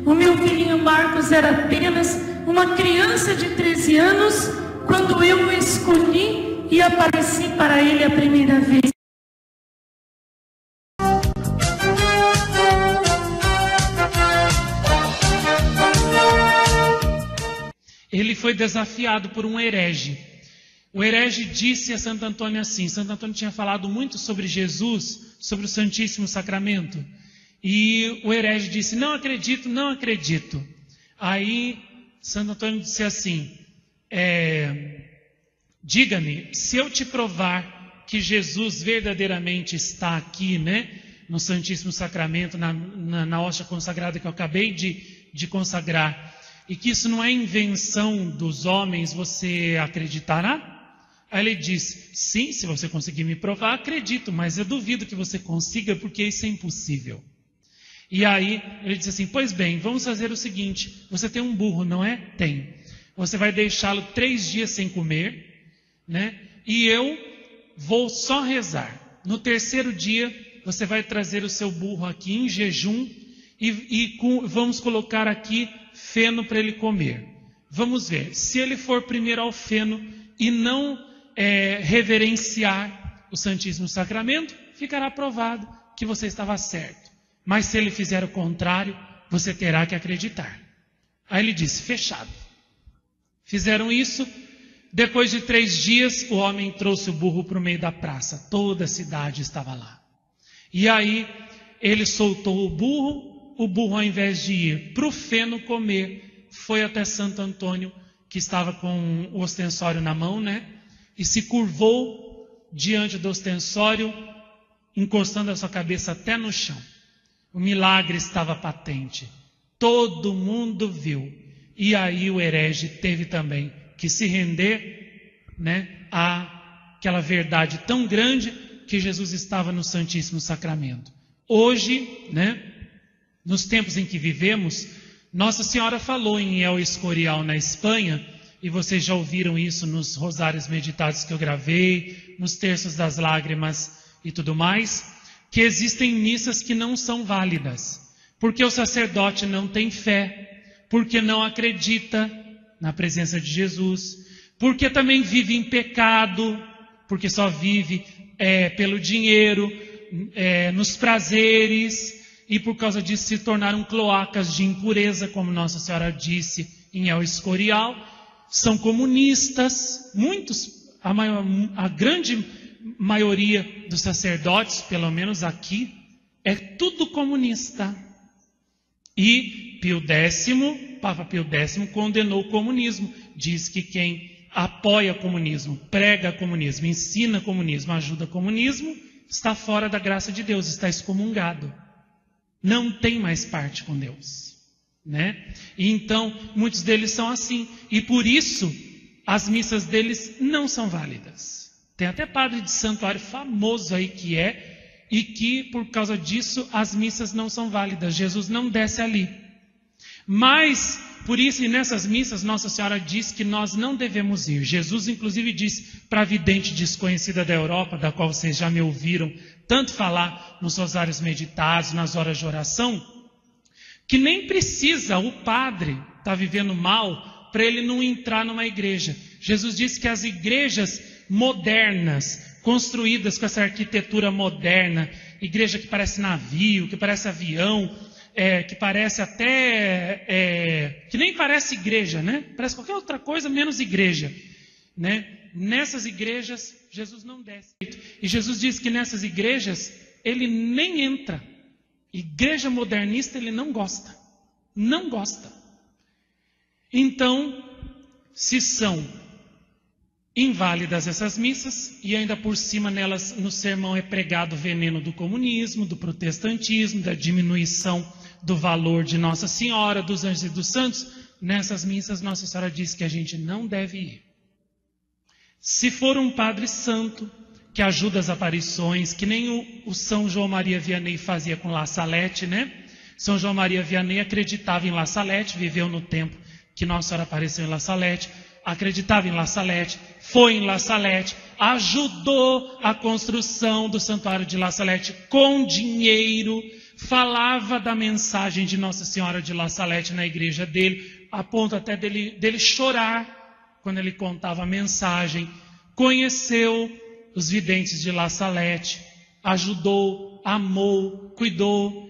O meu filhinho Marcos era apenas uma criança de 13 anos quando eu o escolhi e apareci para ele a primeira vez. Ele foi desafiado por um herege. O herege disse a Santo Antônio assim, Santo Antônio tinha falado muito sobre Jesus, sobre o Santíssimo Sacramento, e o herege disse, não acredito, não acredito. Aí Santo Antônio disse assim, diga-me, se eu te provar que Jesus verdadeiramente está aqui, né, no Santíssimo Sacramento, na hóstia consagrada que eu acabei de consagrar, e que isso não é invenção dos homens, você acreditará? Aí ele diz, sim, se você conseguir me provar, acredito, mas eu duvido que você consiga, porque isso é impossível. E aí ele diz assim, pois bem, vamos fazer o seguinte, você tem um burro, não é? Tem. Você vai deixá-lo 3 dias sem comer, né? E eu vou só rezar. No 3º dia, você vai trazer o seu burro aqui em jejum vamos colocar aqui feno para ele comer. Vamos ver, se ele for primeiro ao feno e não reverenciar o Santíssimo Sacramento, ficará provado que você estava certo. Mas se ele fizer o contrário, você terá que acreditar. Aí ele disse, fechado. Fizeram isso. Depois de 3 dias, o homem trouxe o burro para o meio da praça. Toda a cidade estava lá. E aí, ele soltou o burro ao invés de ir para o feno comer, foi até Santo Antônio, que estava com o ostensório na mão, né? E se curvou diante do ostensório, encostando a sua cabeça até no chão. O milagre estava patente. Todo mundo viu. E aí o herege teve também que se render, né, àquela verdade tão grande que Jesus estava no Santíssimo Sacramento. Hoje, né, nos tempos em que vivemos, Nossa Senhora falou em El Escorial, na Espanha, e vocês já ouviram isso nos rosários meditados que eu gravei, nos terços das lágrimas e tudo mais, que existem missas que não são válidas, porque o sacerdote não tem fé, porque não acredita na presença de Jesus, porque também vive em pecado, porque só vive pelo dinheiro, nos prazeres, e por causa disso se tornaram cloacas de impureza, como Nossa Senhora disse em El Escorial. São comunistas, muitos, a grande maioria dos sacerdotes, pelo menos aqui, é tudo comunista. E Papa Pio X condenou o comunismo, diz que quem apoia o comunismo, prega comunismo, ensina comunismo, ajuda comunismo, está fora da graça de Deus, está excomungado. Não tem mais parte com Deus, né? E então, muitos deles são assim. E por isso, as missas deles não são válidas. Tem até padre de santuário famoso aí e que, por causa disso, as missas não são válidas. Jesus não desce ali. Mas, por isso, e nessas missas, Nossa Senhora diz que nós não devemos ir. Jesus, inclusive, diz para a vidente desconhecida da Europa, da qual vocês já me ouviram tanto falar nos rosários meditados, nas horas de oração, que nem precisa o padre estar vivendo mal para ele não entrar numa igreja. Jesus disse que as igrejas modernas, construídas com essa arquitetura moderna, igreja que parece navio, que parece avião, que parece até, que nem parece igreja, né? Parece qualquer outra coisa menos igreja, né? Nessas igrejas, Jesus não desce. E Jesus diz que nessas igrejas, ele nem entra. Igreja modernista, ele não gosta. Não gosta. Então, se são inválidas essas missas, e ainda por cima nelas, no sermão é pregado o veneno do comunismo, do protestantismo, da diminuição do valor de Nossa Senhora, dos anjos e dos santos, nessas missas Nossa Senhora diz que a gente não deve ir. Se for um padre santo, que ajuda as aparições, que nem o São João Maria Vianney fazia com La Salette, né? São João Maria Vianney acreditava em La Salette, viveu no tempo que Nossa Senhora apareceu em La Salette, acreditava em La Salette, foi em La Salette, ajudou a construção do santuário de La Salette com dinheiro, falava da mensagem de Nossa Senhora de La Salette na igreja dele, a ponto até dele chorar quando ele contava a mensagem. Conheceu os videntes de La Salette, ajudou, amou, cuidou,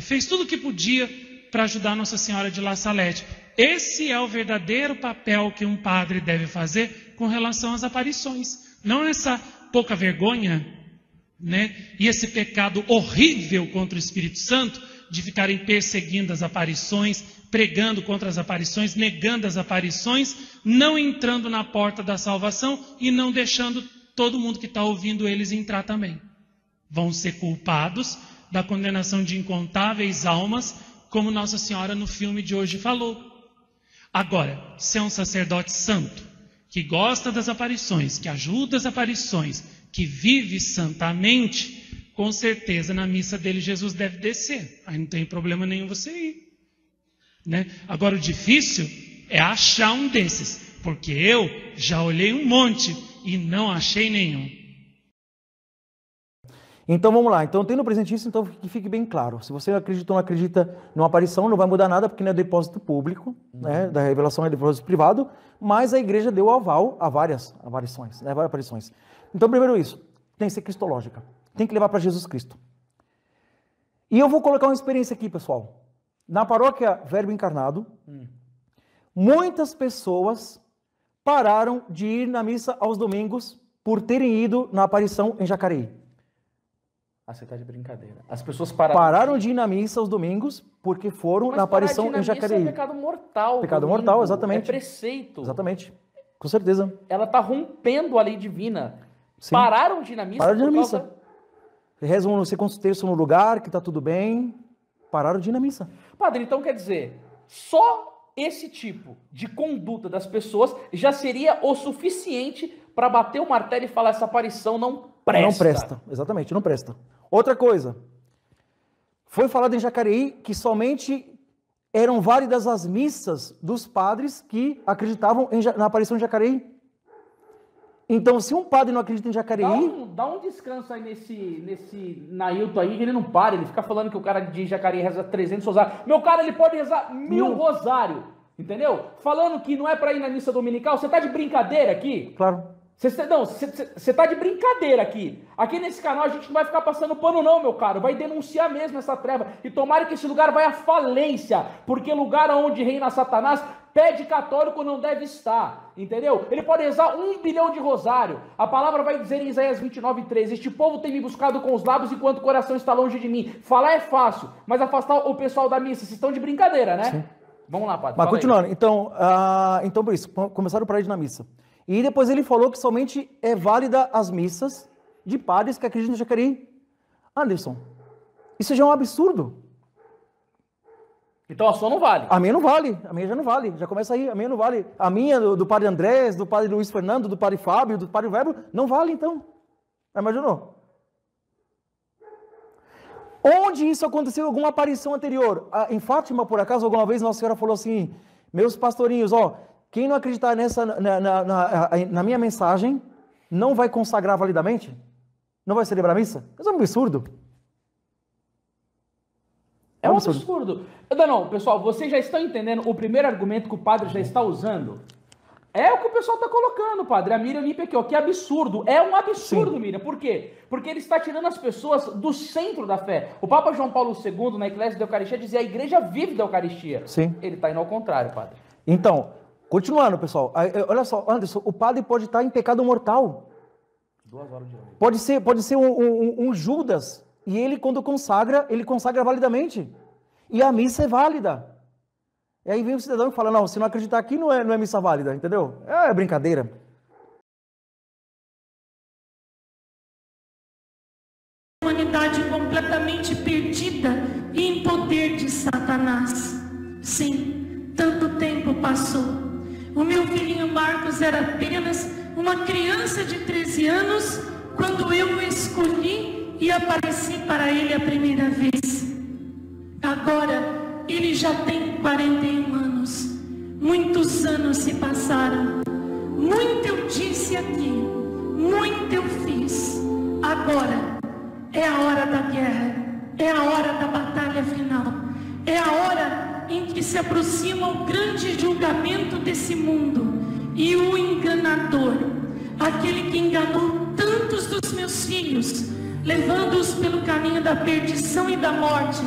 fez tudo o que podia para ajudar Nossa Senhora de La Salette. Esse é o verdadeiro papel que um padre deve fazer com relação às aparições. Não essa pouca vergonha, né? E esse pecado horrível contra o Espírito Santo, de ficarem perseguindo as aparições, pregando contra as aparições, negando as aparições, não entrando na porta da salvação e não deixando todo mundo que está ouvindo eles entrar também. Vão ser culpados da condenação de incontáveis almas, como Nossa Senhora no filme de hoje falou. Agora, se é um sacerdote santo, que gosta das aparições, que ajuda as aparições, que vive santamente, com certeza na missa dele Jesus deve descer. Aí não tem problema nenhum você ir, né? Agora o difícil é achar um desses, porque eu já olhei um monte e não achei nenhum. Então vamos lá, então tendo presente isso, então que fique bem claro. Se você acredita ou não acredita numa aparição, não vai mudar nada, porque não é depósito público, né? Da revelação é depósito privado, mas a igreja deu aval a várias aparições, né? Várias aparições. Então primeiro isso, tem que ser cristológica, tem que levar para Jesus Cristo. E eu vou colocar uma experiência aqui, pessoal. Na paróquia Verbo Encarnado, muitas pessoas pararam de ir na missa aos domingos por terem ido na aparição em Jacareí. Ah, você tá de brincadeira. As pessoas pararam de ir na missa aos domingos porque foram na aparição em Jacareí. Mas é pecado mortal. Pecado mortal, exatamente. É preceito. Exatamente, com certeza. Ela está rompendo a lei divina. Sim. Pararam de ir na missa. Pararam de ir na missa. Rezam no segundo terço no lugar, que está tudo bem. Pararam de ir na missa. Padre, então quer dizer, só esse tipo de conduta das pessoas já seria o suficiente para bater o martelo e falar: essa aparição não presta. Não presta, exatamente, não presta. Outra coisa, foi falado em Jacareí que somente eram válidas as missas dos padres que acreditavam na aparição de Jacareí. Então, se um padre não acredita em Jacareí... Dá um descanso aí nesse Nailton aí, que ele não para, ele fica falando que o cara de Jacareí reza 300 rosários. Meu cara, ele pode rezar 1000 rosários, entendeu? Falando que não é para ir na missa dominical, você tá de brincadeira aqui? Claro. Você tá de brincadeira aqui. Aqui nesse canal a gente não vai ficar passando pano não, meu caro. Vai denunciar mesmo essa treva. E tomara que esse lugar vai à falência. Porque lugar onde reina Satanás, pé de católico não deve estar. Entendeu? Ele pode rezar 1 bilhão de rosário. A palavra vai dizer em Isaías 29:3: este povo tem me buscado com os lábios enquanto o coração está longe de mim. Falar é fácil, mas afastar o pessoal da missa, vocês estão de brincadeira, né? Sim. Vamos lá, padre. Mas continuando, então por isso, começaram a parar de ir na missa. E depois ele falou que somente é válida as missas de padres que acreditam em Jacareí. Anderson, isso já é um absurdo. Então a sua não vale. A minha não vale, a minha já não vale. Já começa aí, a minha não vale. A minha, do padre Andrés, do padre Luiz Fernando, do padre Fábio, do padre Verbo, não vale então. Imaginou? Onde isso aconteceu? Alguma aparição anterior? Em Fátima, por acaso, alguma vez Nossa Senhora falou assim: meus pastorinhos, quem não acreditar na minha mensagem, não vai consagrar validamente? Não vai celebrar a missa? Isso é um absurdo. É um absurdo. Não, pessoal, vocês já estão entendendo o primeiro argumento que o padre já está usando? É o que o pessoal está colocando, padre. A Miriam limpa aqui, ó. Que absurdo. É um absurdo, sim. Miriam. Por quê? Porque ele está tirando as pessoas do centro da fé. O Papa João Paulo II, na Eclésia da Eucaristia, dizia: a igreja vive da Eucaristia. Sim. Ele está indo ao contrário, padre. Então, continuando, pessoal. Olha só, Anderson, o padre pode estar em pecado mortal. 2 horas de hoje. Pode ser um Judas. E ele, quando consagra, ele consagra validamente. E a missa é válida. E aí vem o cidadão e fala: não, se não acreditar aqui, não é missa válida, entendeu? É brincadeira. Humanidade completamente perdida e em poder de Satanás. Sim, tanto tempo passou. O meu filhinho Marcos era apenas uma criança de 13 anos quando eu o escolhi e apareci para ele a primeira vez. Agora ele já tem 41 anos. Muitos anos se passaram. Muito eu disse aqui, muito eu fiz. Agora é a hora da guerra. é a hora da batalha final. É a hora em que se aproxima o grande julgamento desse mundo. E o enganador, aquele que enganou tantos dos meus filhos, levando-os pelo caminho da perdição e da morte,